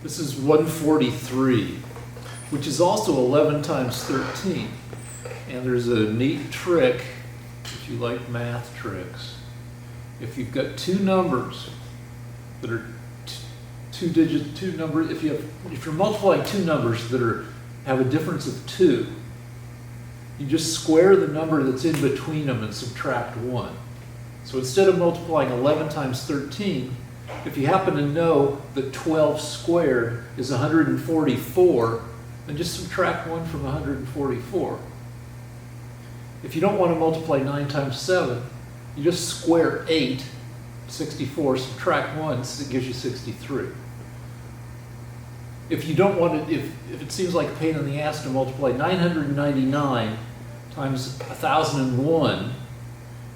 This is 143, which is also 11 times 13. And there's a neat trick, if you like math tricks. If you've got two numbers that are if you're multiplying two numbers that have a difference of 2, you just square the number that's in between them and subtract 1. So instead of multiplying 11 times 13, if you happen to know that 12 squared is 144, then just subtract 1 from 144. If you don't want to multiply 9 times 7, you just square 8, 64, subtract 1, so it gives you 63. If you don't want to, if it seems like a pain in the ass to multiply 999 times 1001,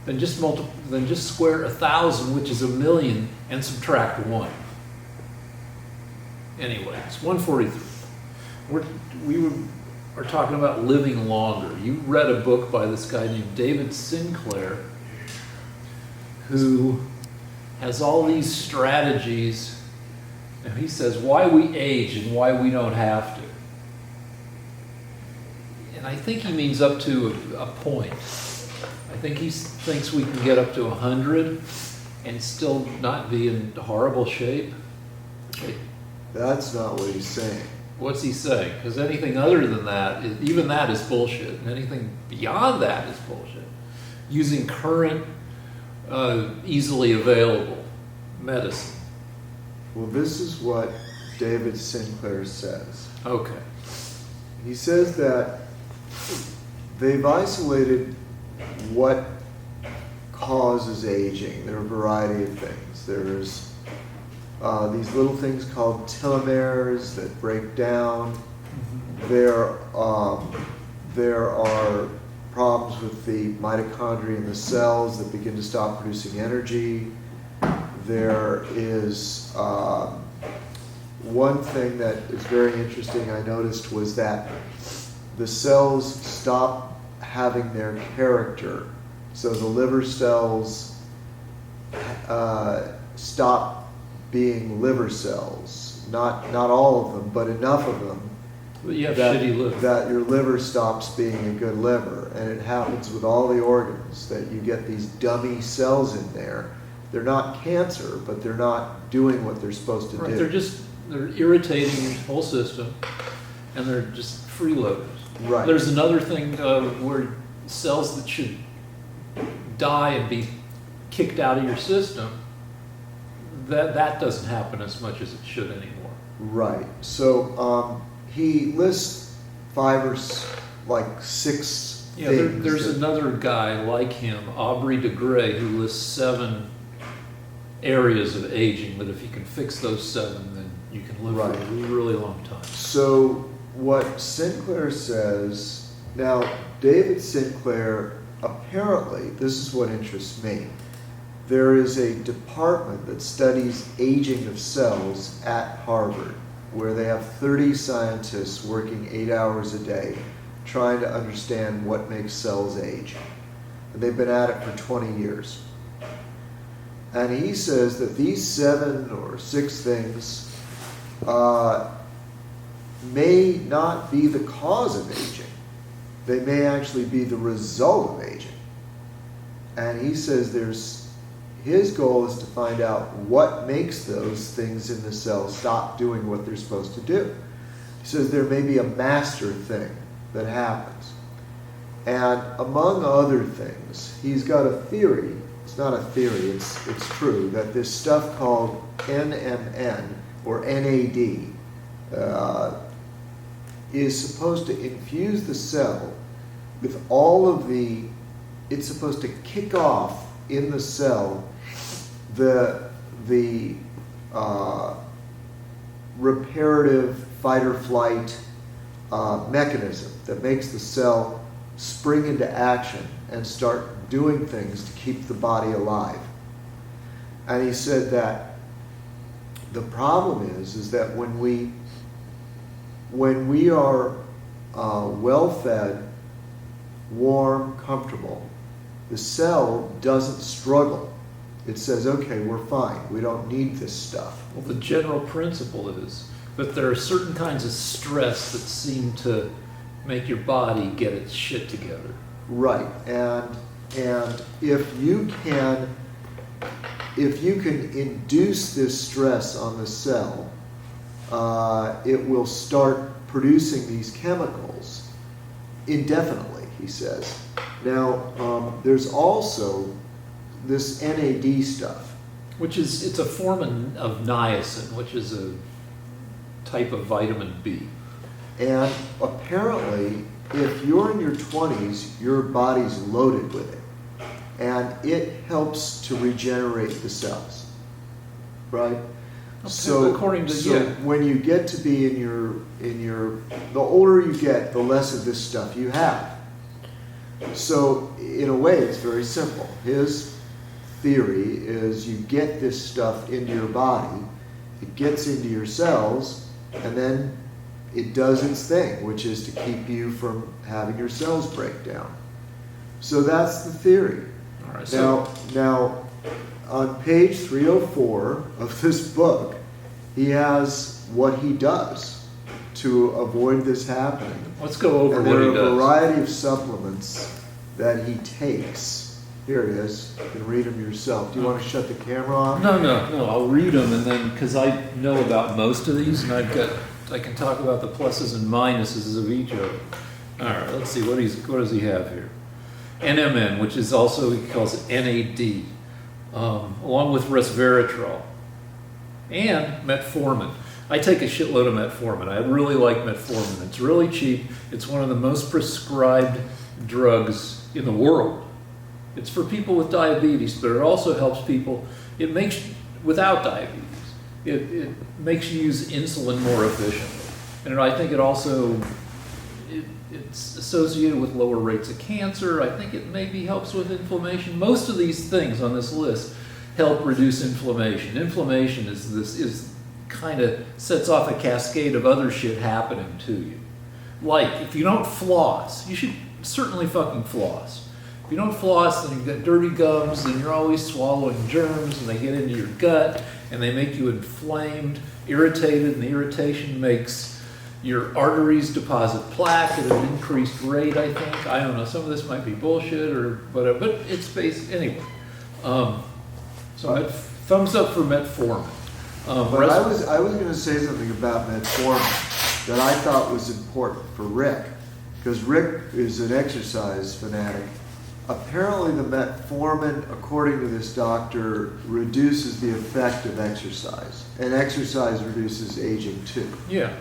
then just square 1,000, which is 1,000,000, and subtract 1. Anyway, it's 143. We are talking about living longer. You read a book by this guy named David Sinclair, who has all these strategies, and he says why we age and why we don't have to. And I think he means up to a point. I think he thinks we can get up to 100 and still not be in horrible shape. That's not what he's saying. What's he saying? Because anything other than that, even that is bullshit. And anything beyond that is bullshit. Using current, easily available medicine. Well, this is what David Sinclair says. Okay. He says that they've isolated what causes aging. There are a variety of things. There's these little things called telomeres that break down. There are problems with the mitochondria in the cells that begin to stop producing energy. There is one thing that is very interesting I noticed was that the cells stop having their character. So the liver cells stop being liver cells. Not all of them, but enough of them But you have shitty liver. that your liver stops being a good liver. And it happens with all the organs, that you get these dummy cells in there. They're not cancer, but they're not doing what they're supposed to do. They're irritating your whole system, and they're just freeloaders. Right. There's another thing where cells that should die and be kicked out of your system, that doesn't happen as much as it should anymore. Right. So he lists 5 or 6 Yeah, things. there's another guy like him, Aubrey de Grey, who lists 7 areas of aging, that if you can fix those 7, then you can live for a really long time. So what Sinclair says, now David Sinclair, apparently, this is what interests me, there is a department that studies aging of cells at Harvard, where they have 30 scientists working 8 hours a day trying to understand what makes cells age. And they've been at it for 20 years. And he says that these 7 or 6 things may not be the cause of aging. They may actually be the result of aging. And he says his goal is to find out what makes those things in the cell stop doing what they're supposed to do. He says there may be a master thing that happens. And among other things, he's got a theory. It's not a theory, it's true, that this stuff called NMN, or NAD, is supposed to infuse the cell with all of it's supposed to kick off in the cell the reparative fight or flight mechanism that makes the cell spring into action and start doing things to keep the body alive. And he said that the problem is that when we are well-fed, warm, comfortable, the cell doesn't struggle. It says, okay, we're fine. We don't need this stuff. Well, the general principle is but there are certain kinds of stress that seem to make your body get its shit together. Right, and if you can induce this stress on the cell, it will start producing these chemicals indefinitely, he says. Now, there's also this NAD stuff. It's a form of niacin, which is a type of vitamin B. And apparently, if you're in your 20s, your body's loaded with it. And it helps to regenerate the cells. Right? Okay, according to when you get to be the older you get, the less of this stuff you have. So in a way, it's very simple. His theory is you get this stuff into your body, it gets into your cells, and then it does its thing, which is to keep you from having your cells break down. So that's the theory. All right, Now, on page 304 of this book, he has what he does to avoid this happening. let's go over And what there he are a does. variety of supplements that he takes. Here it is. You can read them yourself. Do you want to shut the camera off? No, I'll read them, and then, because I know about most of these, and I can talk about the pluses and minuses of each of them. All right, let's see, what does he have here? NMN, which is also, he calls it NAD, along with resveratrol, and metformin. I take a shitload of metformin. I really like metformin. It's really cheap. It's one of the most prescribed drugs in the world. It's for people with diabetes, but it also helps people, without diabetes. It makes you use insulin more efficiently. And I think it also, it's associated with lower rates of cancer. I think it maybe helps with inflammation. Most of these things on this list help reduce inflammation. Inflammation is kind of sets off a cascade of other shit happening to you. Like, if you don't floss, you should certainly fucking floss. If you don't floss, then you've got dirty gums, and you're always swallowing germs, and they get into your gut, and they make you inflamed, irritated, and the irritation makes your arteries deposit plaque at an increased rate, I think. I don't know, some of this might be bullshit or whatever, but it's based, anyway. So thumbs up for metformin. But I was going to say something about metformin that I thought was important for Rick, because Rick is an exercise fanatic. Apparently the metformin, according to this doctor, reduces the effect of exercise, and exercise reduces aging too. Yeah.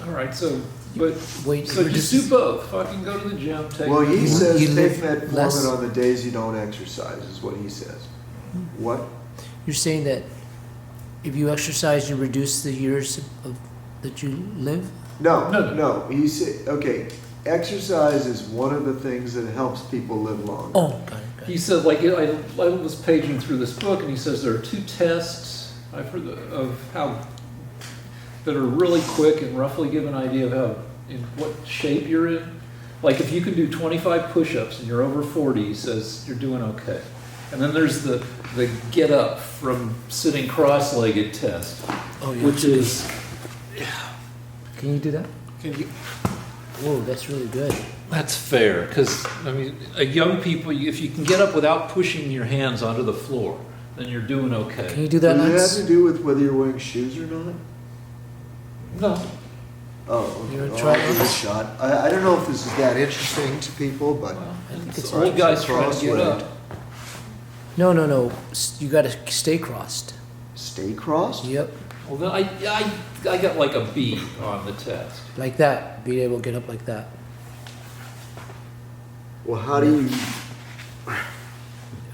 All right, so Wait, so just do both. Fucking go to the gym, take. Well, he says you take live metformin less. on the days you don't exercise, is what he says. What? You're saying that if you exercise, you reduce the years that you live? No. He said, okay, exercise is one of the things that helps people live longer. Oh, got it. He said, like, I was paging through this book, and he says there are two tests I've heard of how that are really quick and roughly give an idea of in what shape you're in. Like, if you can do 25 push-ups and you're over 40, he says you're doing okay. And then there's the get up from sitting cross-legged test, Oh, yeah. which is, Can you do that? Whoa, that's really good. that's fair, because, I mean, young people, if you can get up without pushing your hands onto the floor, then you're doing okay. Can you do that, Does it have Lance? to do with whether you're wearing shoes or not? No. Oh, okay. You wanna Well, try I'll give it a this? shot. I don't know if this is that interesting to people, but Well, think it's it's old guys trying to get cross-legged. up. No. You got to stay crossed. Stay crossed? Yep. Well, then I got like a B on the test. Like that. Be able to get up like that. Well, how do you?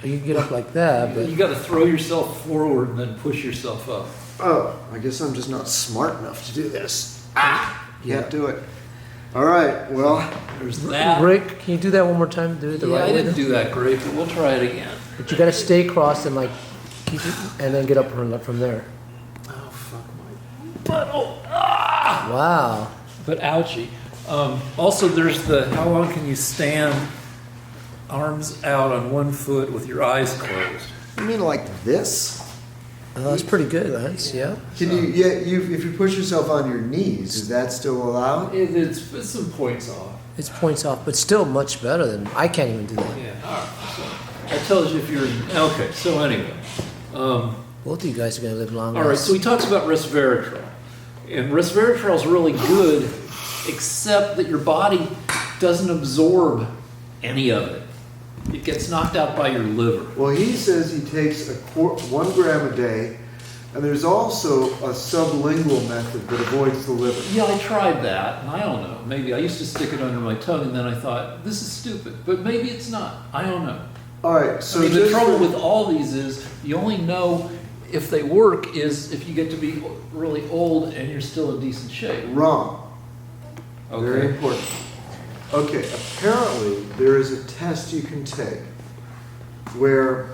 You can get up like that, but You got to throw yourself forward and then push yourself up. Oh, I guess I'm just not smart enough to do this. Can't do it. All right. Well, There's that. Rick, can you do that one more time? Do it the Yeah, right I way. didn't then? do that great, but we'll try it again. But you got to stay crossed and like keep it, and then get up from there. Oh fuck my butt! Oh, ah! Wow. But ouchie. Also, there's how long can you stand, arms out on one foot with your eyes closed? you mean like this? Oh, that's pretty good, Lance. Yeah. Can if you push yourself on your knees, is that still allowed? It's some points off. It's points off, but still much better than I can't even do that. Yeah. All right. So that tells you if you're okay. So anyway, Both of you guys are going to live long. all right. So he talks about resveratrol, and resveratrol is really good, except that your body doesn't absorb any of it. It gets knocked out by your liver. Well, he says he takes 1 gram a day, and there's also a sublingual method that avoids the liver. Yeah, I tried that, and I don't know. Maybe I used to stick it under my tongue, and then I thought, this is stupid. But maybe it's not. I don't know. All right, so I mean, the just trouble for- with all these is you only know if they work is if you get to be really old and you're still in decent shape. Wrong. Very Okay. important. Okay, apparently there is a test you can take where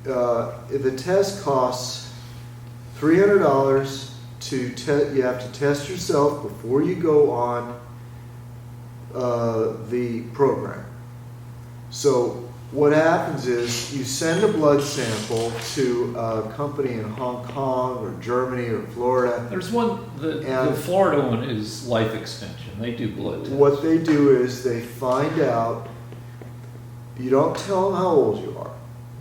the test costs $300 to you have to test yourself before you go on the program. So what happens is you send a blood sample to a company in Hong Kong or Germany or Florida. There's one, the And- Florida one is Life Extension. They do blood tests. What they do is they find out, you don't tell them how old you are.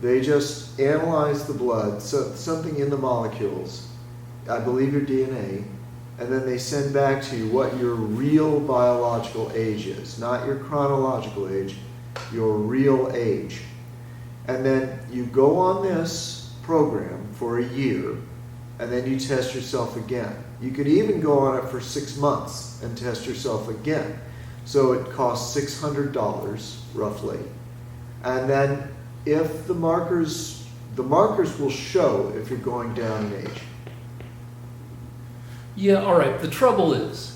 They just analyze the blood, so something in the molecules, I believe your DNA, and then they send back to you what your real biological age is, not your chronological age, your real age. And then you go on this program for a year, and then you test yourself again. You could even go on it for 6 months and test yourself again. So it costs $600 roughly. And then if the markers will show if you're going down in age. Yeah, all right. The trouble is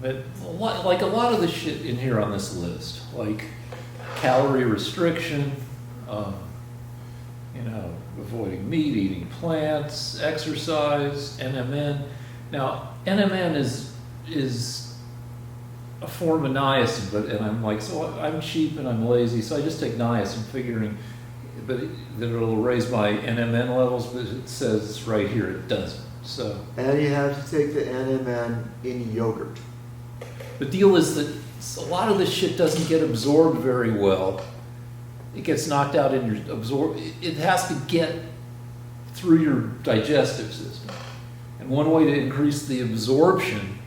that like a lot of the shit in here on this list, like calorie restriction, avoiding meat, eating plants, exercise, NMN. Now, NMN is a form of niacin, and I'm like, so I'm cheap and I'm lazy, so I just take niacin, figuring that it'll raise my NMN levels, but it says right here it doesn't. So, And you have to take the NMN in yogurt. the deal is that a lot of this shit doesn't get absorbed very well. It gets knocked out in your it has to get through your digestive system. And one way to increase the absorption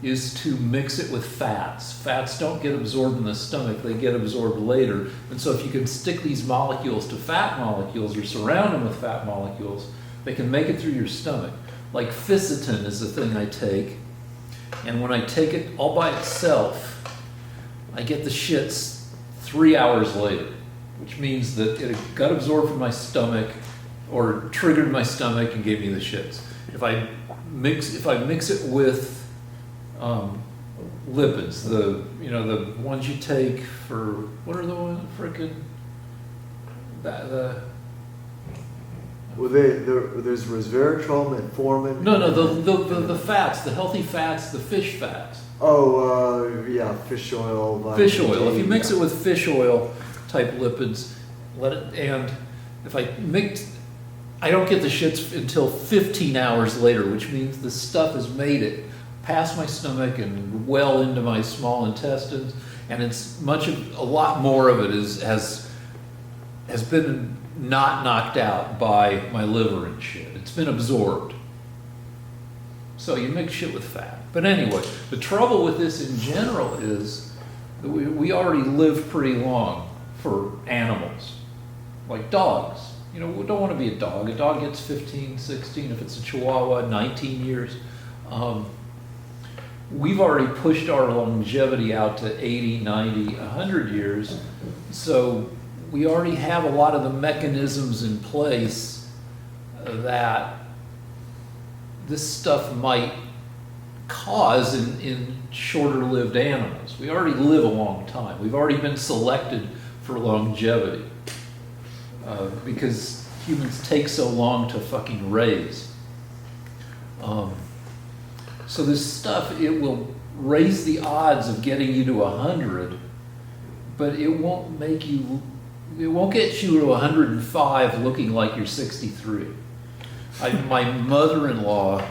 is to mix it with fats. Fats don't get absorbed in the stomach, they get absorbed later. And so if you can stick these molecules to fat molecules or surround them with fat molecules, they can make it through your stomach. Like Ficitin is the thing I take. And when I take it all by itself, I get the shits 3 hours later, which means that it got absorbed from my stomach or triggered my stomach and gave me the shits. If I mix it with lipids, the ones you take for, what are the ones frickin' Well, there's resveratrol, metformin. No, the fats, the healthy fats, the fish fats. Yeah, fish oil. vitamin Fish oil. If D, you mix yeah. it with fish oil type lipids, and if I don't get the shits until 15 hours later, which means the stuff has made it past my stomach and well into my small intestines, and a lot more of it has been not knocked out by my liver and shit. It's been absorbed. So you mix shit with fat. But anyway, the trouble with this in general is that we already live pretty long for animals, like dogs. We don't want to be a dog. A dog gets 15, 16, if it's a Chihuahua, 19 years. We've already pushed our longevity out to 80, 90, 100 years. So we already have a lot of the mechanisms in place that this stuff might cause in shorter-lived animals. We already live a long time. We've already been selected for longevity because humans take so long to fucking raise. So this stuff, it will raise the odds of getting you to 100, but it won't make you It won't get you to 105 looking like you're 63. My mother-in-law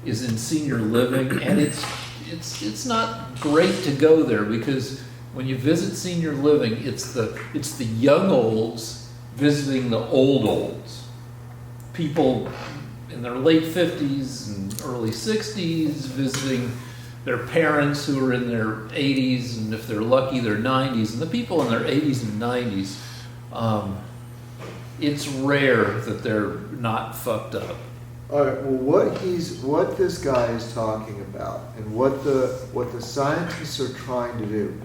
is in senior living, and it's not great to go there because when you visit senior living, it's the young olds visiting the old olds. People in their late 50s and early 60s visiting their parents who are in their 80s, and if they're lucky, their 90s. And the people in their 80s and 90s, it's rare that they're not fucked up. All right. Well, what this guy is talking about, and what the scientists are trying to do,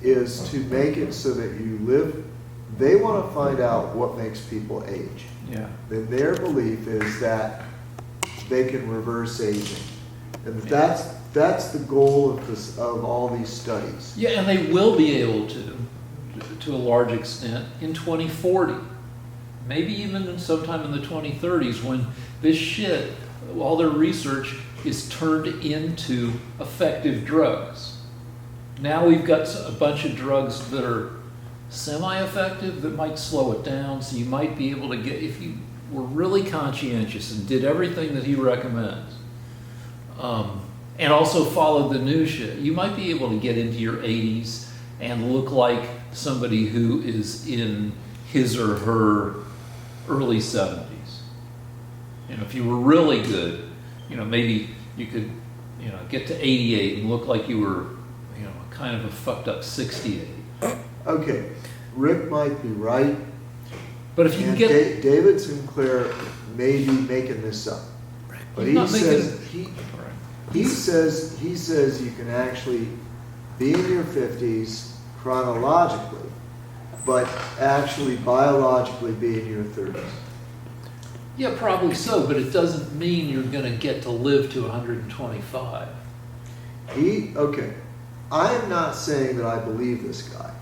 is to make it so that you live. They want to find out what makes people age. Yeah. Then their belief is that they can reverse aging, and that's the goal of all these studies. Yeah, and they will be able to a large extent, in 2040. Maybe even sometime in the 2030s, when this shit, all their research is turned into effective drugs. Now we've got a bunch of drugs that are semi-effective that might slow it down, so you might be able to get, if you were really conscientious and did everything that he recommends, and also followed the new shit, you might be able to get into your 80s and look like somebody who is in his or her early 70s. And if you were really good, maybe you could, get to 88 and look like you were, kind of a fucked up 68. Okay, Rick might be right, But if you can and get, David Sinclair may be making this up, but He's not he says you can actually be in your 50s chronologically, but actually biologically be in your 30s. yeah, probably so, but it doesn't mean you're going to get to live to 125. Okay, I am not saying that I believe this guy,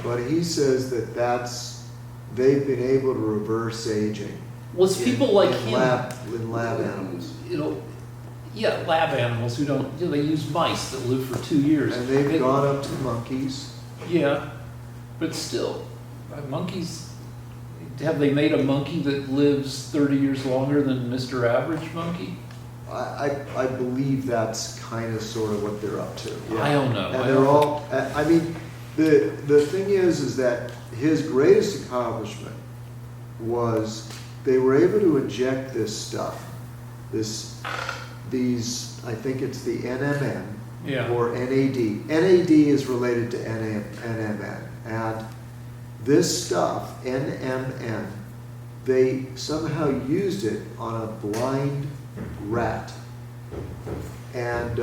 but he says that they've been able to reverse aging. Well, it's people like in him. In lab animals. Yeah, lab animals who don't, they use mice that live for 2 years. And they've gone up to monkeys. Yeah, but still, monkeys, have they made a monkey that lives 30 years longer than Mr. Average Monkey? I believe that's kind of sort of what they're up to. Yeah. I don't know. And they're all, I mean, the thing is that his greatest accomplishment was they were able to inject this stuff, these, I think it's the NMN, Yeah. or NAD. NAD is related to NMN. And this stuff, NMN, they somehow used it on a blind rat. And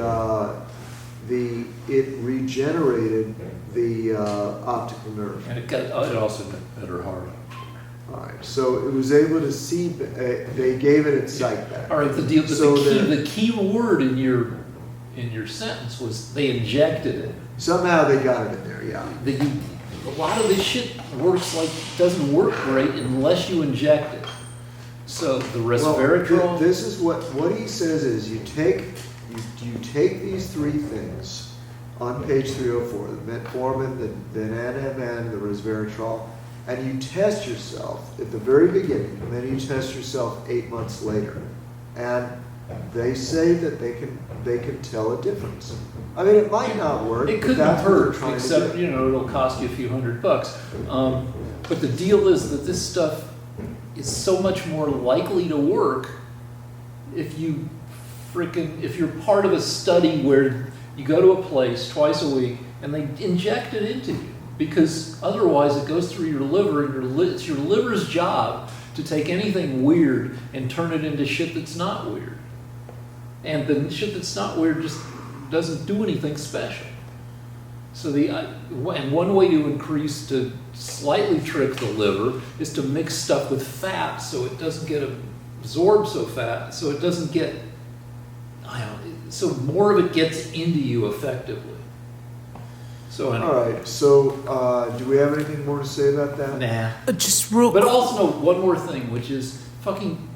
it regenerated the optical nerve. And it also got better heart. All right, so it was able to see, they gave it its sight back. All right, the key word in your sentence was they injected it. Somehow they got it in there, yeah. A lot of this shit doesn't work great unless you inject it. So the resveratrol. Well, this is what he says is you take these three things on page 304, the metformin, the NMN, the resveratrol, and you test yourself at the very beginning, and then you test yourself 8 months later, and they say that they can tell a difference. I mean, it might not work. It but couldn't that's what they're hurt, trying except to do. it'll cost you a few $100. But the deal is that this stuff is so much more likely to work if you're part of a study where you go to a place twice a week and they inject it into you, because otherwise it goes through your liver, and it's your liver's job to take anything weird and turn it into shit that's not weird. And the shit that's not weird just doesn't do anything special. So and one way to slightly trick the liver is to mix stuff with fat so it doesn't get absorbed so fast, so it doesn't get, so more of it gets into you effectively. So anyway. All right, so do we have anything more to say about that? Nah. Just real But quick. also one more thing, which is fucking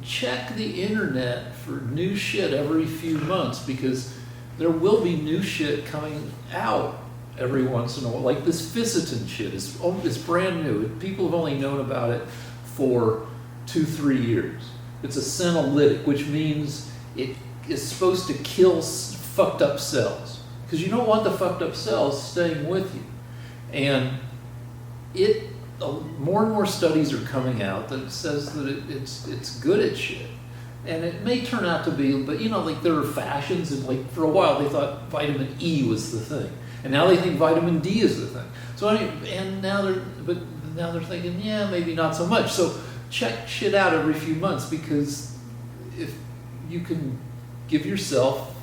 check the internet for new shit every few months, because there will be new shit coming out every once in a while. Like this Ficitin shit is brand new. People have only known about it for 2-3 years. It's a senolytic, which means it is supposed to kill fucked up cells, because you don't want the fucked up cells staying with you. And more and more studies are coming out that says that it's good at shit. And it may turn out to be, but like there are fashions, and like for a while they thought vitamin E was the thing, and now they think vitamin D is the thing. So now they're thinking, yeah, maybe not so much. So check shit out every few months, because if you can give yourself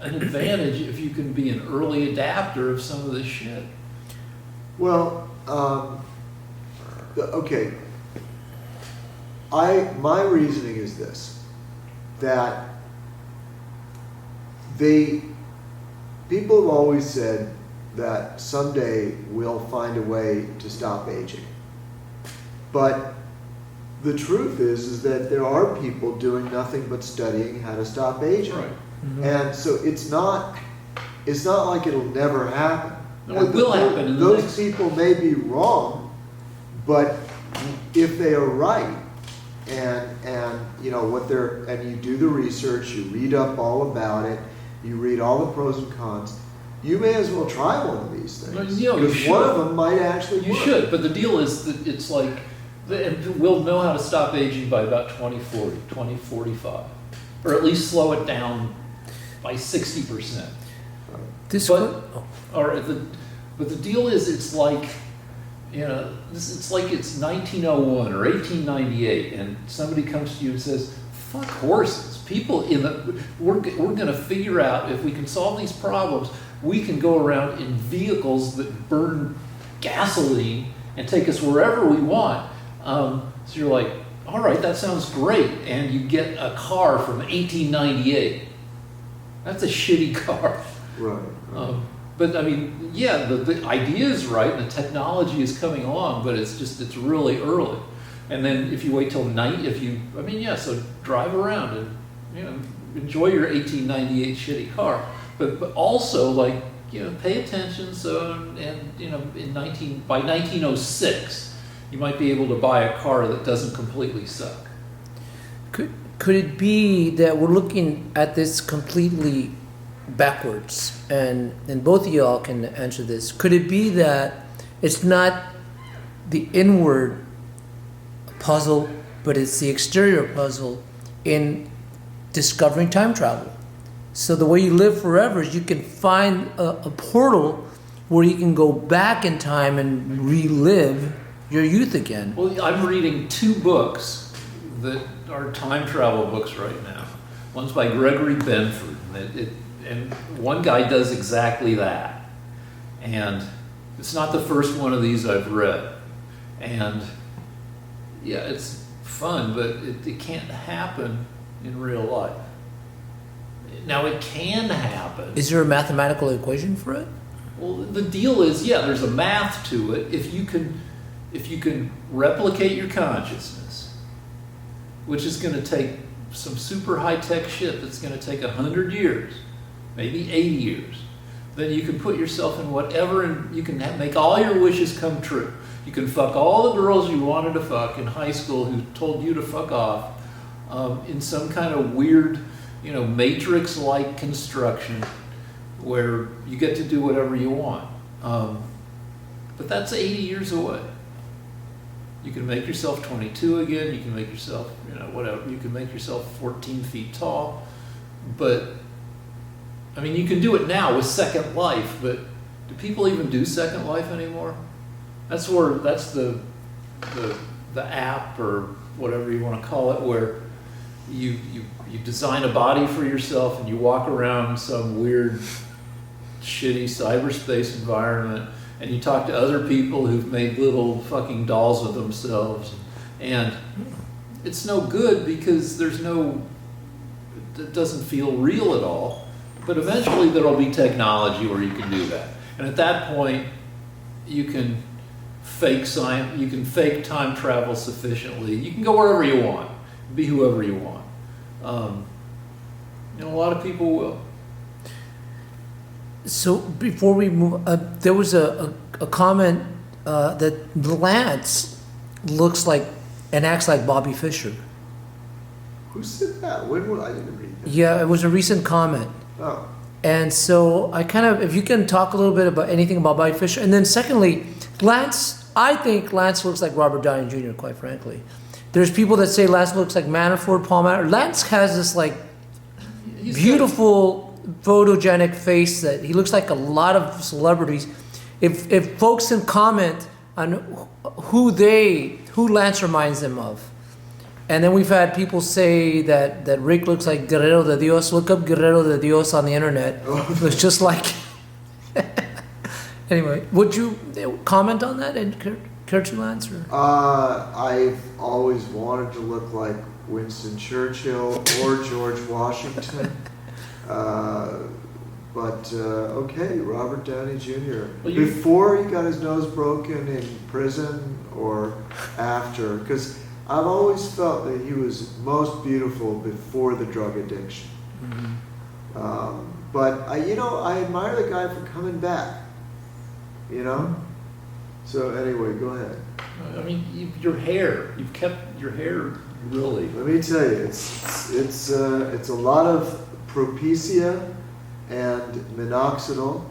an advantage, if you can be an early adapter of some of this shit. Well, okay. My reasoning is this, that people have always said that someday we'll find a way to stop aging. But the truth is that there are people doing nothing but studying how to stop aging. Right. Mm-hmm. And so it's not like it'll never happen. No, it will happen. Those people may be wrong, but if they are right, and you do the research, you read up all about it, you read all the pros and cons, you may as well try one of these things. No, you because should. one of them might actually You work. should, but the deal is that it's like, we'll know how to stop aging by about 2040, 2045, or at least slow it down by 60%. But the deal is, it's like, it's like it's 1901 or 1898, and somebody comes to you and says, "Fuck horses! We're going to figure out, if we can solve these problems, we can go around in vehicles that burn gasoline and take us wherever we want." So you're like, "All right, that sounds great," and you get a car from 1898. That's a shitty car. Right. But I mean, yeah, the idea is right, and the technology is coming along, but it's really early. And then if you wait till night, so drive around and enjoy your 1898 shitty car, but also pay attention. So by 1906, you might be able to buy a car that doesn't completely suck. Could it be that we're looking at this completely backwards? And both of y'all can answer this. Could it be that it's not the inward puzzle, but it's the exterior puzzle in discovering time travel? So the way you live forever is you can find a portal where you can go back in time and relive your youth again. Well, I'm reading 2 books that are time travel books right now. One's by Gregory Benford, and one guy does exactly that. And it's not the first one of these I've read. And yeah, it's fun, but it can't happen in real life. Now, it can happen. Is there a mathematical equation for it? Well, the deal is, yeah, there's a math to it. If you can replicate your consciousness, which is going to take some super high-tech shit that's going to take 100 years, maybe 80 years, then you can put yourself in whatever, and you can make all your wishes come true. You can fuck all the girls you wanted to fuck in high school who told you to fuck off, in some kind of weird, Matrix-like construction where you get to do whatever you want. But that's 80 years away. You can make yourself 22 again. You can make yourself, whatever. You can make yourself 14 feet tall. But, you can do it now with Second Life, but do people even do Second Life anymore? That's the app, or whatever you want to call it, where you design a body for yourself and you walk around some weird, shitty cyberspace environment, and you talk to other people who've made little fucking dolls of themselves, and it's no good because it doesn't feel real at all. But eventually there'll be technology where you can do that, and at that point you can fake science, you can fake time travel sufficiently. You can go wherever you want, be whoever you want. A lot of people will. So before we move, there was a comment that Lance looks like and acts like Bobby Fischer. Who said that? I didn't read that. Yeah, it was a recent comment. Oh, And so I kind of, if you can talk a little bit about anything about Bobby Fischer. And then secondly, I think Lance looks like Robert Downey Jr., quite frankly. There's people that say Lance looks like Manafort, Paul Manafort. Lance has this like beautiful photogenic face that he looks like a lot of celebrities. If folks can comment on who Lance reminds them of. And then we've had people say that Rick looks like Guerrero de Dios. Look up Guerrero de Dios on the internet. It looks just like. Anyway, would you comment on that and care to, Lance? Or? I've always wanted to look like Winston Churchill or George Washington. But okay, Robert Downey Jr. Before he got his nose broken in prison or after, because I've always felt that he was most beautiful before the drug addiction. Mm-hmm. But I admire the guy for coming back. So anyway, go ahead. I mean, your hair. You've kept your hair really. Let me tell you, it's a lot of Propecia and minoxidil,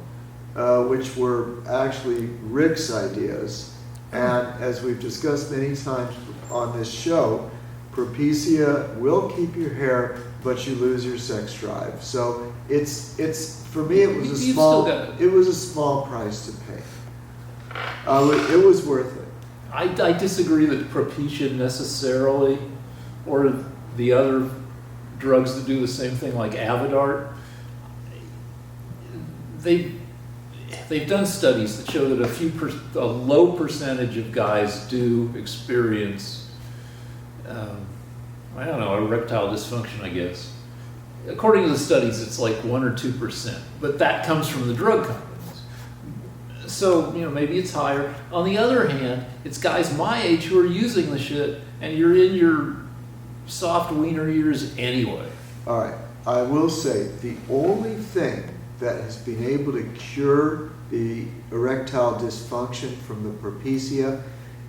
which were actually Rick's ideas. And as we've discussed many times on this show, Propecia will keep your hair, but you lose your sex drive. So it's for me, it was a small price to pay. It was worth it. I disagree that Propecia necessarily, or the other drugs that do the same thing like Avodart, they've done studies that show that a low percentage of guys do experience, erectile dysfunction, I guess. According to the studies, it's like 1 or 2%, but that comes from the drug companies. So, maybe it's higher. On the other hand, it's guys my age who are using the shit, and you're in your soft wiener years anyway. All right. I will say the only thing that has been able to cure the erectile dysfunction from the Propecia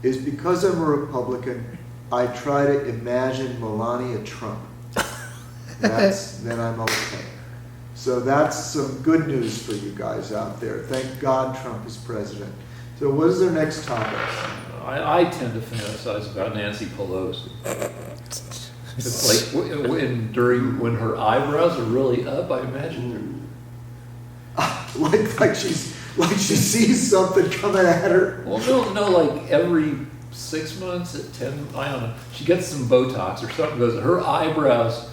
is because I'm a Republican, I try to imagine Melania Trump. Then I'm okay. So that's some good news for you guys out there. Thank God Trump is president. So what is our next topic? I tend to fantasize about Nancy Pelosi. It's like when her eyebrows are really up, I imagine like she sees something coming at her. Well, no, like every 6 months at 10, I don't know, she gets some Botox or something, because her eyebrows,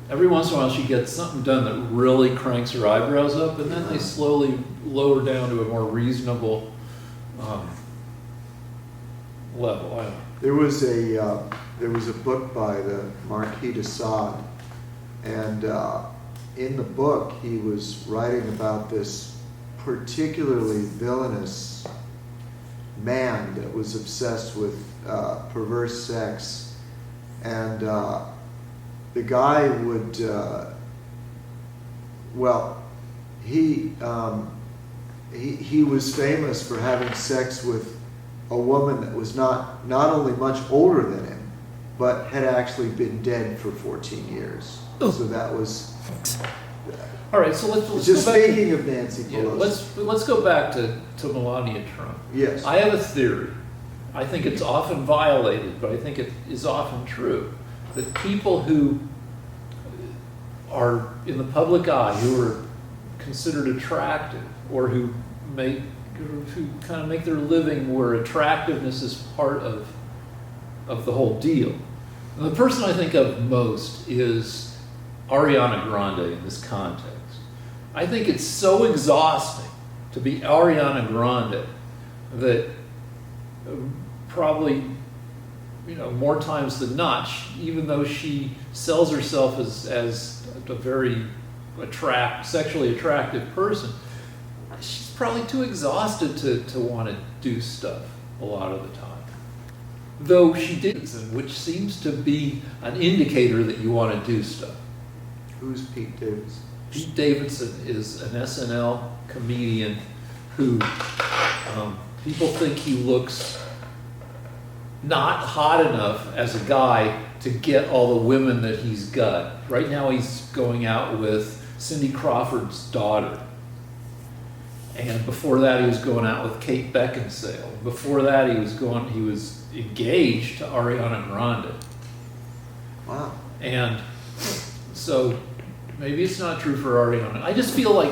every once in a while she gets something done that really cranks her eyebrows up, and then they slowly lower down to a more reasonable level. I don't know. There was a book by the Marquis de Sade, and in the book he was writing about this particularly villainous man that was obsessed with perverse sex, and the guy would he was famous for having sex with a woman that was not only much older than him, but had actually been dead for 14 years. Ooh. So that was. All right, so let's Just go back speaking of Nancy Pelosi. let's go back to Melania Trump. Yes. I have a theory. I think it's often violated, but I think it is often true, that people who are in the public eye, who are considered attractive, or who kind of make their living where attractiveness is part of the whole deal. And the person I think of most is Ariana Grande in this context. I think it's so exhausting to be Ariana Grande that probably, more times than not, even though she sells herself as a very sexually attractive person, she's probably too exhausted to want to do stuff a lot of the time. Though she did, which seems to be an indicator that you want to do stuff. Who's Pete Davidson? Pete Davidson is an SNL comedian who people think he looks not hot enough as a guy to get all the women that he's got. Right now he's going out with Cindy Crawford's daughter. And before that he was going out with Kate Beckinsale. Before that he was engaged to Ariana Grande. Wow. And so maybe it's not true for Ariana. I just feel like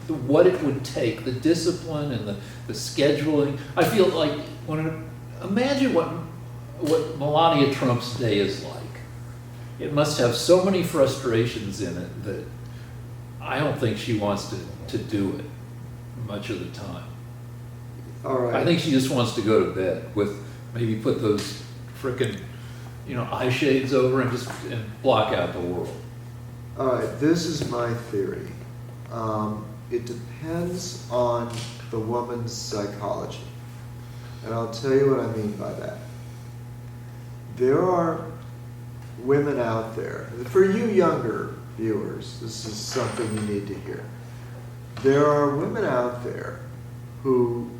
what it would take, the discipline and the scheduling. I feel like imagine what Melania Trump's day is like. It must have so many frustrations in it that I don't think she wants to do it much of the time. All right. I think she just wants to go to bed with maybe put those frickin' eye shades over and block out the world. All right, this is my theory. It depends on the woman's psychology. And I'll tell you what I mean by that. There are women out there, for you younger viewers, this is something you need to hear. There are women out there who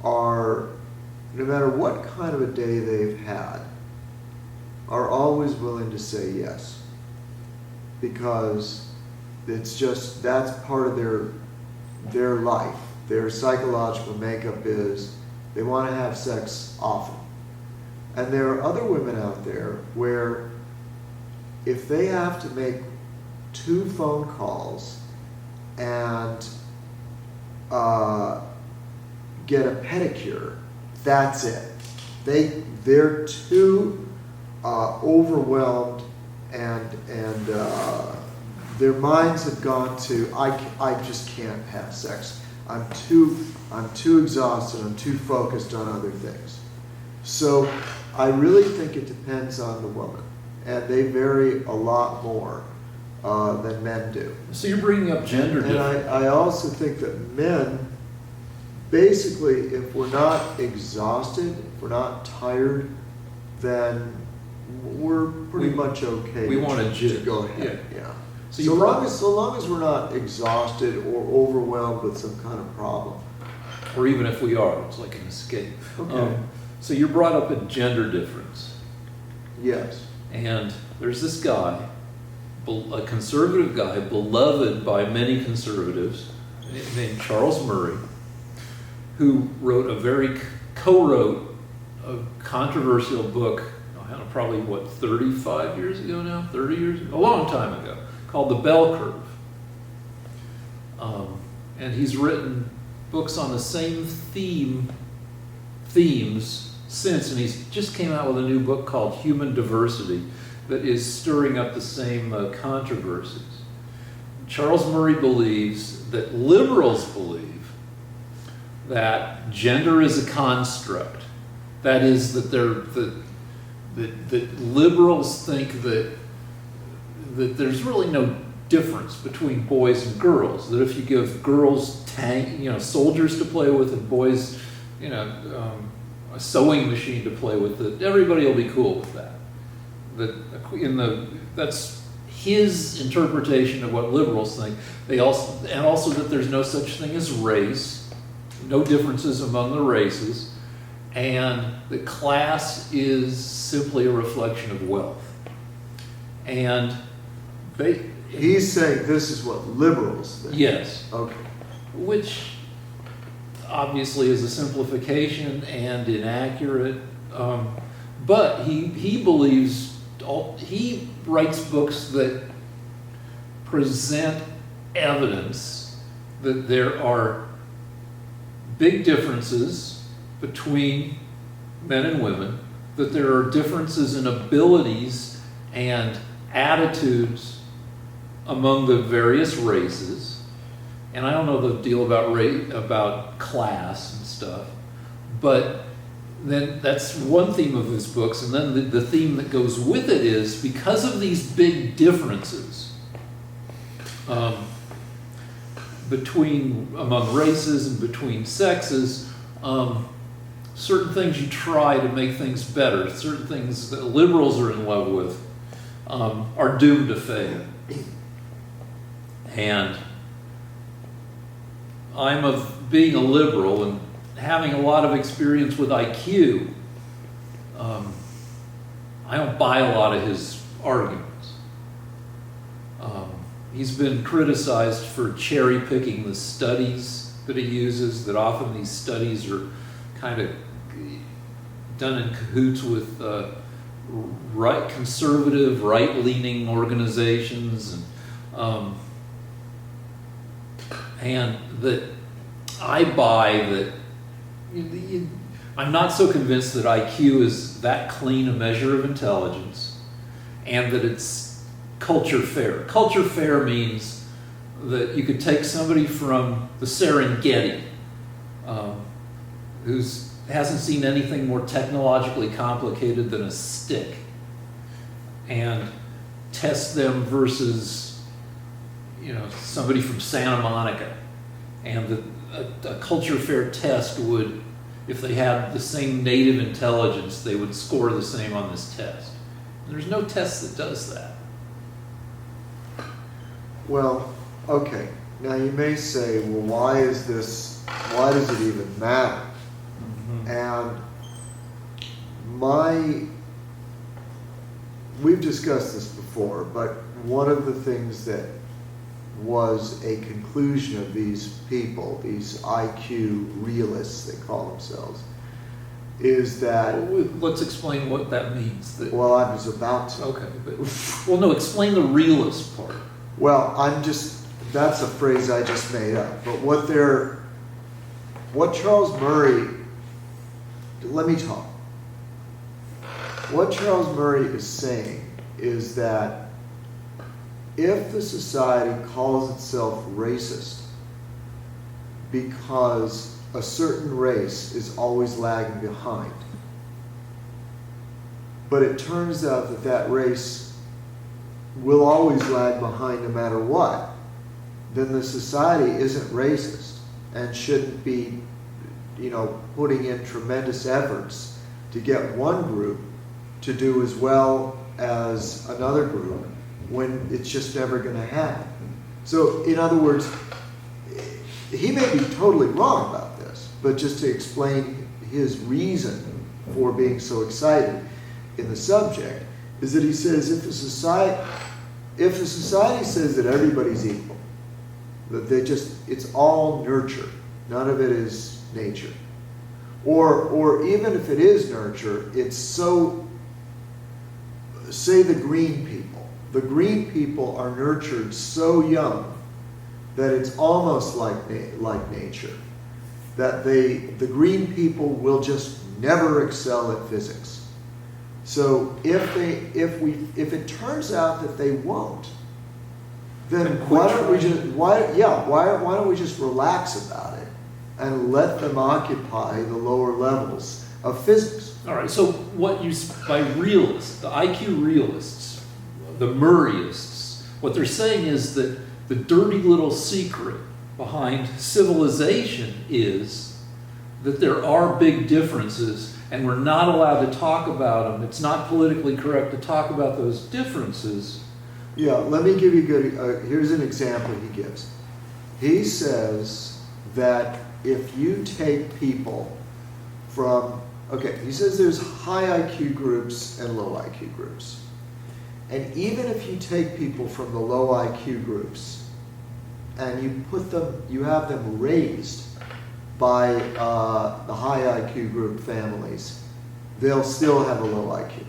are, no matter what kind of a day they've had, are always willing to say yes. Because it's just, that's part of their life. Their psychological makeup is they want to have sex often. And there are other women out there where if they have to make 2 phone calls and get a pedicure, that's it. They're too overwhelmed and their minds have gone to I just can't have sex. I'm too exhausted. I'm too focused on other things. So I really think it depends on the woman, and they vary a lot more than men do. So you're bringing up gender difference. And I also think that men, basically, if we're not exhausted, if we're not tired, then we're pretty much okay. We want to go ahead. Yeah. So long as we're not exhausted or overwhelmed with some kind of problem. Or even if we are, it's like an escape. Okay. So you brought up a gender difference. Yes. And there's this guy, a conservative guy, beloved by many conservatives, named Charles Murray, who co-wrote a controversial book, probably 35 years ago now, 30 years ago, a long time ago, called The Bell Curve. And he's written books on the same themes since, and he's just came out with a new book called Human Diversity that is stirring up the same controversies. Charles Murray believes that liberals believe that gender is a construct. That is, that that liberals think that there's really no difference between boys and girls. That if you give girls soldiers to play with, and boys, a sewing machine to play with, that everybody will be cool with that. That's his interpretation of what liberals think. Also that there's no such thing as race, no differences among the races, and that class is simply a reflection of wealth. And he's saying this is what liberals think. Yes. Okay. Which obviously is a simplification and inaccurate. But he believes, he writes books that present evidence that there are big differences between men and women, that there are differences in abilities and attitudes among the various races. And I don't know the deal about class and stuff, but then that's one theme of his books. And then the theme that goes with it is, because of these big differences among races and between sexes, certain things you try to make things better, certain things that liberals are in love with, are doomed to fail. And I'm of being a liberal and having a lot of experience with IQ. I don't buy a lot of his arguments. He's been criticized for cherry picking the studies that he uses, that often these studies are kind of done in cahoots with conservative, right-leaning organizations, and that I buy that. I'm not so convinced that IQ is that clean a measure of intelligence, and that it's culture fair. Culture fair means that you could take somebody from the Serengeti, who hasn't seen anything more technologically complicated than a stick, and test them versus, somebody from Santa Monica, and a culture fair test would, if they had the same native intelligence, they would score the same on this test. And there's no test that does that. Well, okay. Now you may say, well, why does it even matter? And we've discussed this before, but one of the things that was a conclusion of these people, these IQ realists, they call themselves, is that... Let's explain what that means. Well, I was about to. Okay, but... Well, no, explain the realist part. Well, that's a phrase I just made up. But what Charles Murray... Let me talk. What Charles Murray is saying is that if the society calls itself racist because a certain race is always lagging behind, but it turns out that that race will always lag behind no matter what, then the society isn't racist and shouldn't be, putting in tremendous efforts to get one group to do as well as another group when it's just never going to happen. So, in other words, he may be totally wrong about this, but just to explain his reason for being so excited in the subject, is that he says if the society says that everybody's equal, that it's all nurture, none of it is nature, or even if it is nurture, it's so, say the green people are nurtured so young that it's almost like nature, that the green people will just never excel at physics. So if it turns out that they won't, then why don't we just relax about it and let them occupy the lower levels of physics? All right, so by realists, the IQ realists, the Murrayists, what they're saying is that the dirty little secret behind civilization is that there are big differences and we're not allowed to talk about them. It's not politically correct to talk about those differences. Yeah, let me give you here's an example he gives. He says that if you take people he says there's high IQ groups and low IQ groups. And even if you take people from the low IQ groups and you have them raised by the high IQ group families, they'll still have a low IQ.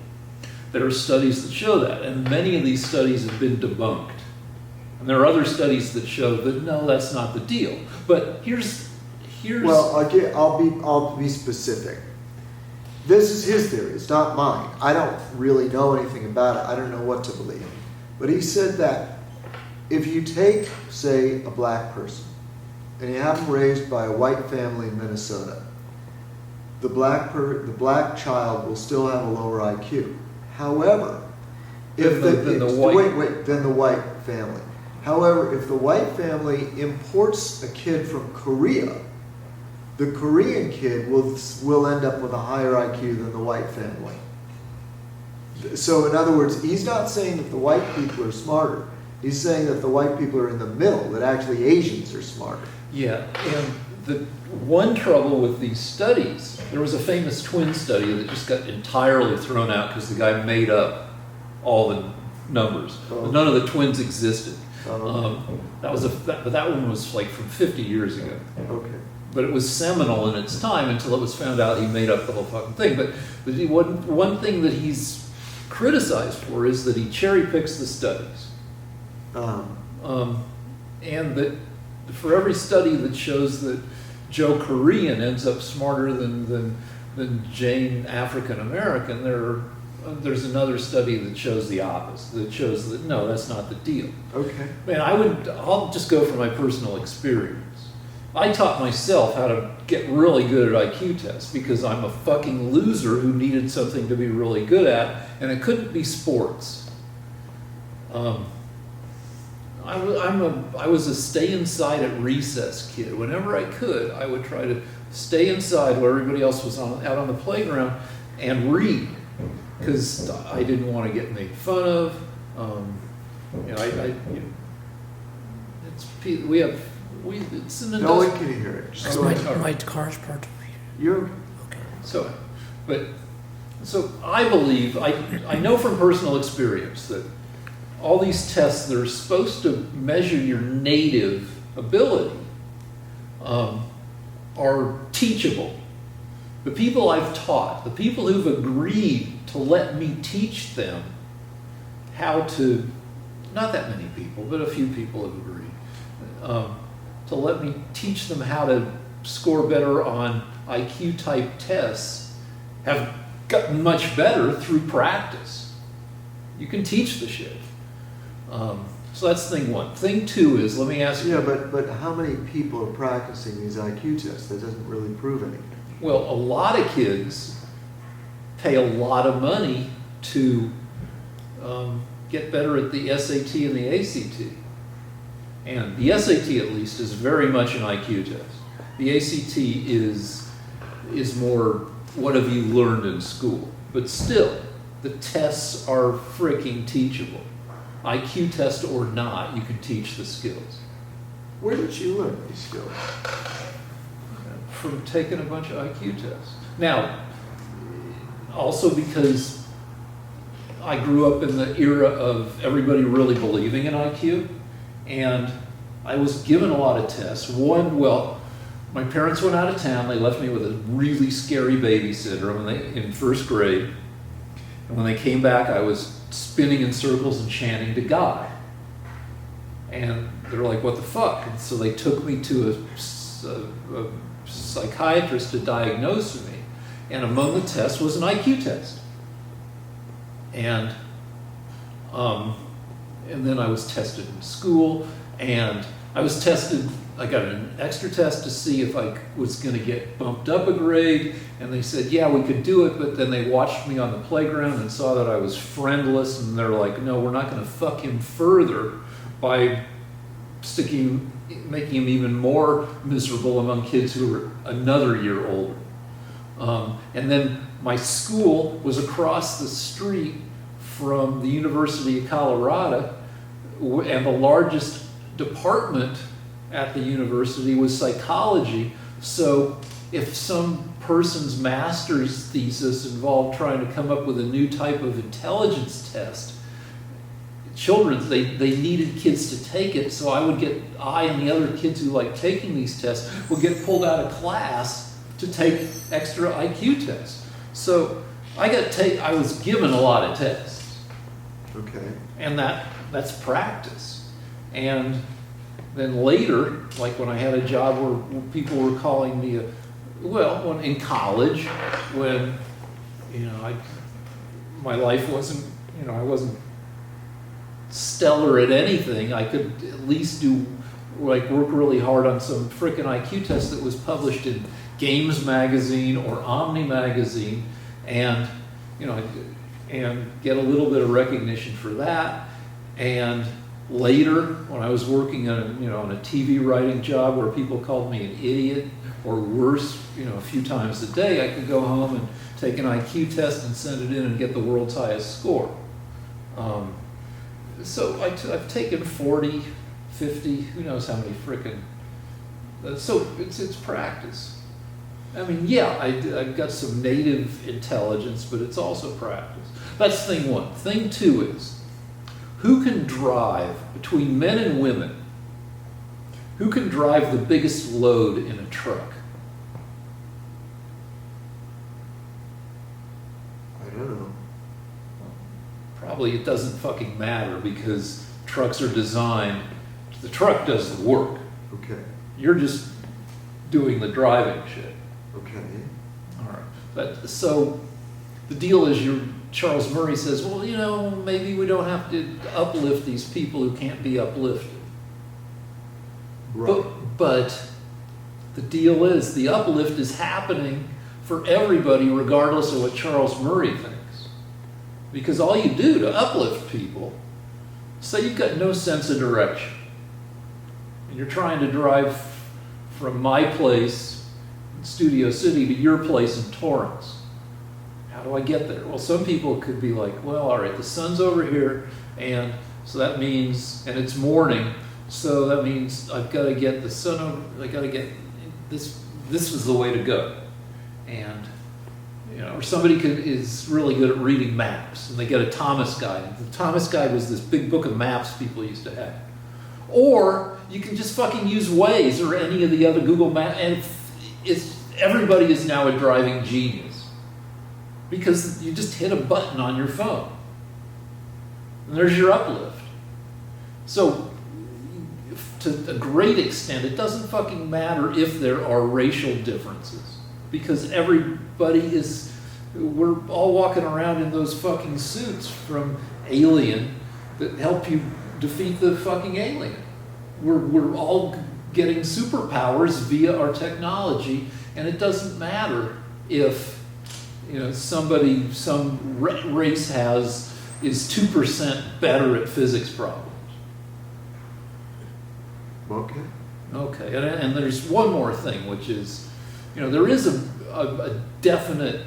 There are studies that show that, and many of these studies have been debunked. And there are other studies that show that no, that's not the deal. But here's well, I'll be specific. This is his theory, it's not mine. I don't really know anything about it. I don't know what to believe. But he said that if you take, say, a black person, and you have them raised by a white family in Minnesota, the black child will still have a lower IQ. However, than the white family. However, if the white family imports a kid from Korea, the Korean kid will end up with a higher IQ than the white family. So in other words, he's not saying that the white people are smarter. He's saying that the white people are in the middle, that actually Asians are smarter. Yeah, and the one trouble with these studies, there was a famous twin study that just got entirely thrown out because the guy made up all the numbers. Oh. None of the twins existed. Oh. But that one was like from 50 years ago. Okay. But it was seminal in its time until it was found out he made up the whole fucking thing. But one thing that he's criticized for is that he cherry picks the studies. And that for every study that shows that Joe Korean ends up smarter than Jane African American, there's another study that shows the opposite, that shows that no, that's not the deal. Okay. Man, I'll just go from my personal experience. I taught myself how to get really good at IQ tests because I'm a fucking loser who needed something to be really good at, and it couldn't be sports. I was a stay inside at recess kid. Whenever I could, I would try to stay inside while everybody else was out on the playground and read, because I didn't want to get made fun of. It's an No one industrial. can hear it. Just It's go ahead. my car's part of it. You're Okay. So I believe, I know from personal experience that all these tests that are supposed to measure your native ability are teachable. The people I've taught, the people who've agreed to let me teach them how to, not that many people, but a few people have agreed, to let me teach them how to score better on IQ type tests, have gotten much better through practice. You can teach the shit. So that's thing one. Thing two is, let me ask you. Yeah, but how many people are practicing these IQ tests? That doesn't really prove anything. Well, a lot of kids pay a lot of money to get better at the SAT and the ACT. And the SAT, at least, is very much an IQ test. The ACT is more, what have you learned in school? But still, the tests are freaking teachable. IQ test or not, you can teach the skills. Where did you learn these skills? From taking a bunch of IQ tests. Now, also because I grew up in the era of everybody really believing in IQ, and I was given a lot of tests. One, well, my parents went out of town. They left me with a really scary babysitter in first grade. And when they came back, I was spinning in circles and chanting to God. And they were like, what the fuck? And so they took me to a psychiatrist to diagnose me. And among the tests was an IQ test. And then I was tested in school, and I was tested, I got an extra test to see if I was going to get bumped up a grade, and they said, yeah, we could do it, but then they watched me on the playground and saw that I was friendless, and they're like, no, we're not going to fuck him further by making him even more miserable among kids who were another year older. And then my school was across the street from the University of Colorado, and the largest department at the university was psychology. So if some person's master's thesis involved trying to come up with a new type of intelligence test, they needed kids to take it, so I and the other kids who like taking these tests would get pulled out of class to take extra IQ tests. So I was given a lot of tests. Okay. And that's practice. And then later, like when I had a job where people were calling me when in college, when my life wasn't, I wasn't stellar at anything, I could at least work really hard on some frickin' IQ test that was published in Games Magazine or Omni Magazine, and and get a little bit of recognition for that. And later, when I was working on a TV writing job where people called me an idiot or worse, a few times a day, I could go home and take an IQ test and send it in and get the world's highest score. So I've taken 40, 50, who knows how many frickin'. So it's practice. I mean, yeah, I've got some native intelligence, but it's also practice. That's thing one. Thing two is, who can drive, between men and women, who can drive the biggest load in a truck? I don't know. Probably it doesn't fucking matter because trucks are designed, the truck does the work. Okay. You're just doing the driving shit. Okay. All right. But so the deal is Charles Murray says, well, you know, maybe we don't have to uplift these people who can't be uplifted. Right. But the deal is the uplift is happening for everybody regardless of what Charles Murray thinks. Because all you do to uplift people, say you've got no sense of direction, and you're trying to drive from my place in Studio City to your place in Torrance. How do I get there? Well, some people could be like, well, all right, the sun's over here, and so that means, and it's morning, so that means I've got to get the sun over, I got to get, this is the way to go. And, you know, or somebody is really good at reading maps, and they get a Thomas Guide. The Thomas Guide was this big book of maps people used to have. Or you can just fucking use Waze or any of the other Google Maps, and everybody is now a driving genius. Because you just hit a button on your phone. And there's your uplift. So, to a great extent, it doesn't fucking matter if there are racial differences. Because we're all walking around in those fucking suits from Alien that help you defeat the fucking alien. We're all getting superpowers via our technology, and it doesn't matter if, you know, some race is 2% better at physics problems. Okay. Okay, and there's one more thing, which is, you know, there is a definite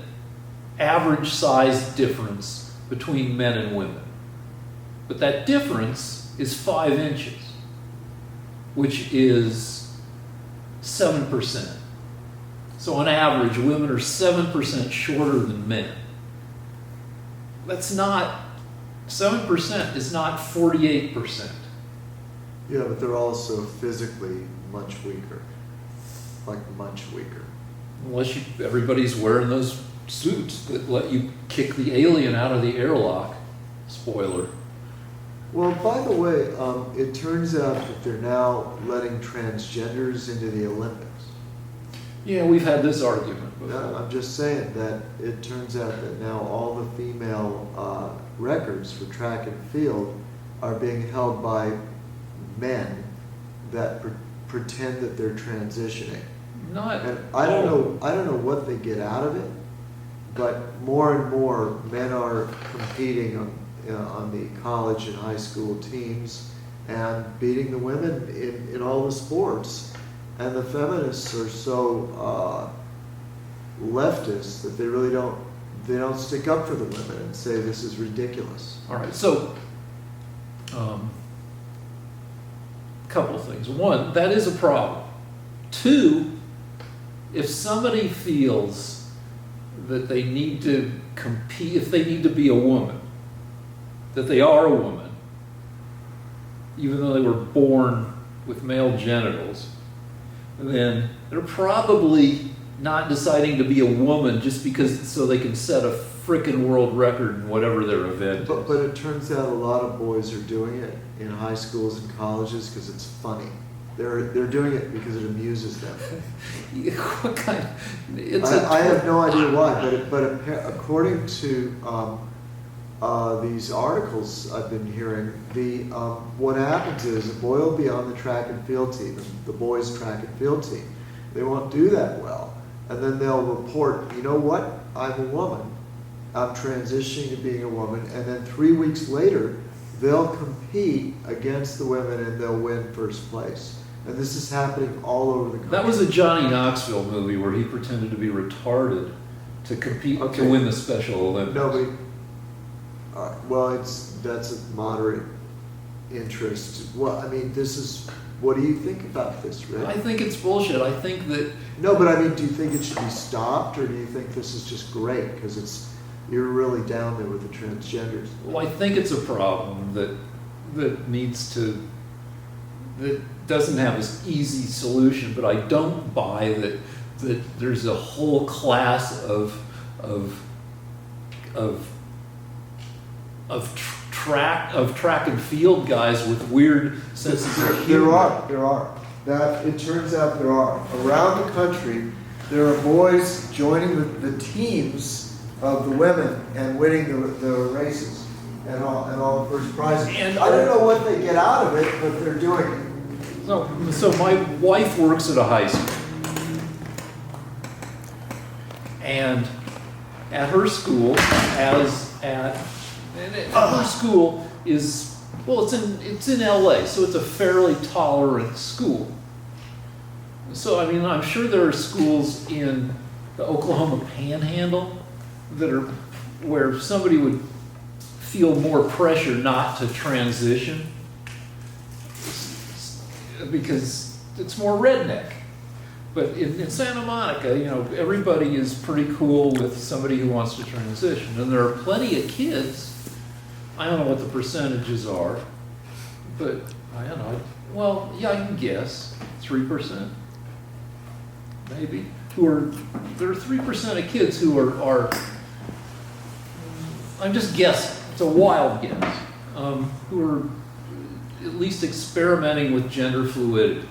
average size difference between men and women. But that difference is 5 inches, which is 7%. So on average, women are 7% shorter than men. That's not, 7% is not 48%. Yeah, but they're also physically much weaker. Like much weaker. Unless everybody's wearing those suits that let you kick the alien out of the airlock. Spoiler. Well, by the way, it turns out that they're now letting transgenders into the Olympics. Yeah, we've had this argument before. No, I'm just saying that it turns out that now all the female records for track and field are being held by men that pretend that they're transitioning. And I don't know what they get out of it, but more and more men are competing on the college and high school teams and beating the women in all the sports. And the feminists are so leftist that they really don't stick up for the women and say this is ridiculous. All right, so couple of things. One, that is a problem. Two, if somebody feels that they need to compete, if they need to be a woman, that they are a woman, even though they were born with male genitals, then they're probably not deciding to be a woman just because so they can set a frickin' world record in whatever their event is. But it turns out a lot of boys are doing it in high schools and colleges because it's funny. They're doing it because it amuses them. What kind? I have no idea why, but according to these articles I've been hearing, what happens is a boy will be on the track and field team, the boys' track and field team. They won't do that well, and then they'll report, you know what? I'm a woman. I'm transitioning to being a woman, and then 3 weeks later, they'll compete against the women and they'll win first place. And this is happening all over the country. That was a Johnny Knoxville movie where he pretended to be retarded to compete Okay. to win the Special Olympics. No, but well, that's a moderate interest. Well, I mean, what do you think about this, Rick? I think it's bullshit. I think that No, but I mean, do you think it should be stopped, or do you think this is just great because you're really down there with the transgenders? well, I think it's a problem that doesn't have this easy solution. But I don't buy that there's a whole class of track and field guys with weird senses of humor. There are. That it turns out there are. Around the country, there are boys joining the teams of the women and winning the races and all the first prizes. And I don't know what they get out of it, but they're doing it. So my wife works at a high school, and at her school, her school is, well, it's in LA, so it's a fairly tolerant school. So I mean, I'm sure there are schools in the Oklahoma Panhandle that are where somebody would feel more pressure not to transition because it's more redneck. But in Santa Monica, everybody is pretty cool with somebody who wants to transition. And there are plenty of kids, I don't know what the percentages are, but I don't know. Well, yeah, I can guess 3%, maybe. There are 3% of kids who are I'm just guessing, it's a wild guess, who are at least experimenting with gender fluidity.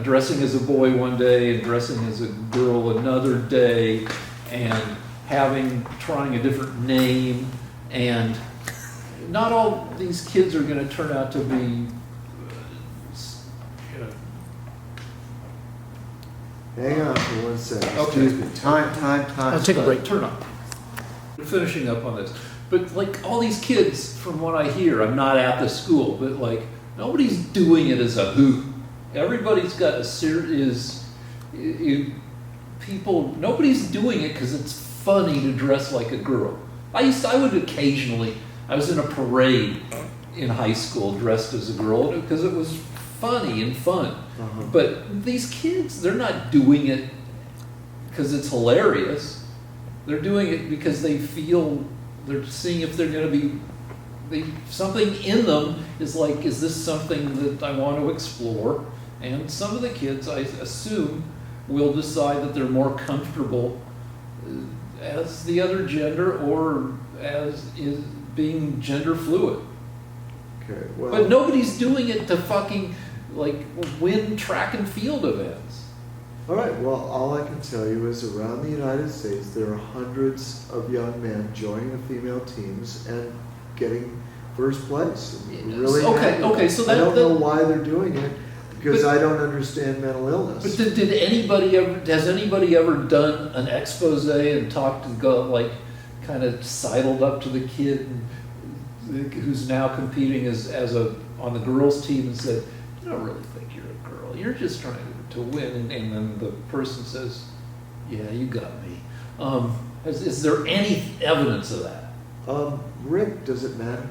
Dressing as a boy one day and dressing as a girl another day, and trying a different name, and not all these kids are going to turn out to be, Hang on for 1 second. Okay. Excuse me. Time. I'll take a break. Turn on. We're finishing up on this, but like all these kids, from what I hear, I'm not at the school, but like nobody's doing it as a hoot. Everybody's got nobody's doing it because it's funny to dress like a girl. I was in a parade in high school dressed as a girl because it was funny and fun. Uh-huh. But these kids, they're not doing it because it's hilarious. They're doing it because they're seeing if they're going to be, something in them is like, is this something that I want to explore? And some of the kids, I assume, will decide that they're more comfortable as the other gender or as is being gender fluid. Okay, well. But nobody's doing it to fucking win track and field events. All right, well, all I can tell you is around the United States, there are hundreds of young men joining the female teams and getting first place. Really happy. Okay, so I don't know why they're doing it, because I don't understand mental illness. But has anybody ever done an expose and talked to kind of sidled up to the kid who's now competing on the girls' team and said, "You don't really think you're a girl. You're just trying to win." And then the person says, "Yeah, you got me." Is there any evidence of that? Rick, does it matter?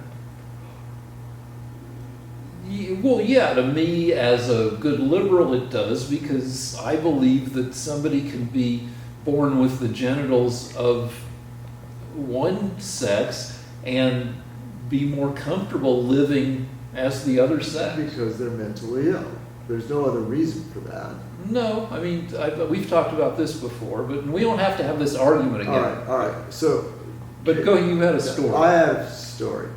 Well, yeah, to me as a good liberal it does, because I believe that somebody can be born with the genitals of one sex and be more comfortable living as the other sex. Because they're mentally ill. There's no other reason for that. No, I mean, we've talked about this before, but we don't have to have this argument again. All right. So, But you had a story. I have a story.